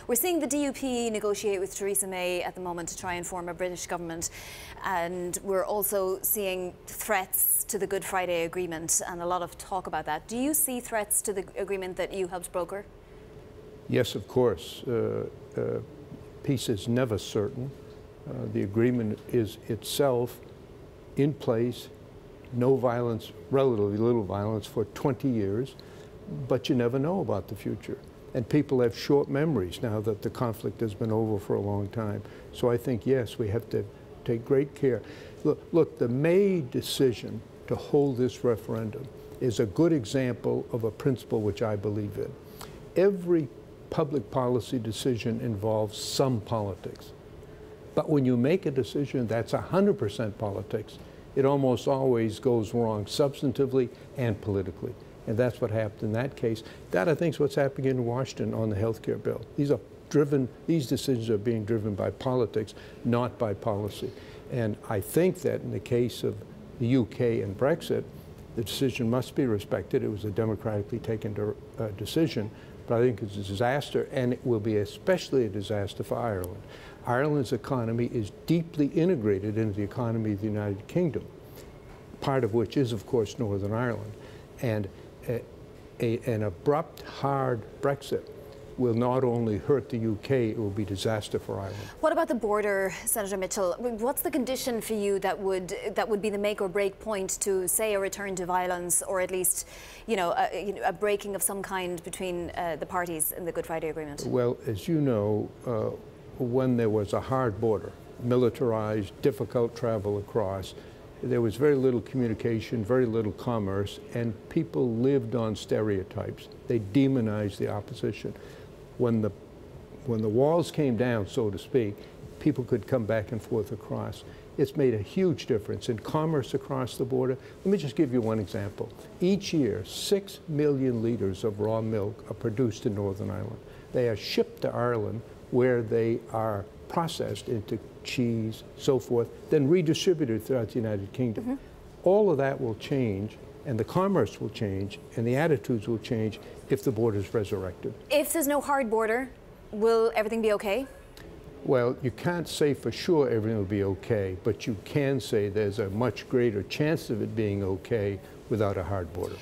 We're seeing the DUP negotiate with Theresa May at the moment to try and form a British government, and we're also seeing threats to the Good Friday Agreement and a lot of talk about that. Do you see threats to the agreement that you helped broker? Yes, of course. Peace is never certain. The agreement is itself in place, no violence, relatively little violence for 20 years, but you never know about the future. And people have short memories now that the conflict has been over for a long time. So I think, yes, we have to take great care. Look, the May decision to hold this referendum is a good example of a principle which I believe in. Every public policy decision involves some politics. But when you make a decision that's 100% politics, it almost always goes wrong substantively and politically. And that's what happened in that case. That, I think, is what's happening in Washington on the health care bill. These decisions are being driven by politics, not by policy. And I think that in the case of the UK and Brexit, the decision must be respected. It was a democratically taken decision, but I think it's a disaster, and it will be especially a disaster for Ireland. Ireland's economy is deeply integrated into the economy of the United Kingdom, part of which is, of course, Northern Ireland. And an abrupt, hard Brexit will not only hurt the UK, it will be disaster for Ireland. What about the border, Senator Mitchell? What's the condition for you that would be the make or break point to, say, a return to violence, or at least, a breaking of some kind between the parties in the Good Friday Agreement? Well, as you know, when there was a hard border, militarized, difficult travel across, there was very little communication, very little commerce, and people lived on stereotypes. They demonized the opposition. When the walls came down, so to speak, people could come back and forth across. It's made a huge difference in commerce across the border. Let me just give you one example. Each year, 6 million liters of raw milk are produced in Northern Ireland. They are shipped to Ireland, where they are processed into cheese, so forth, then redistributed throughout the United Kingdom. Mm-hmm. All of that will change, and the commerce will change, and the attitudes will change if the border is resurrected. If there's no hard border, will everything be okay? Well, you can't say for sure everything will be okay, but you can say there's a much greater chance of it being okay without a hard border.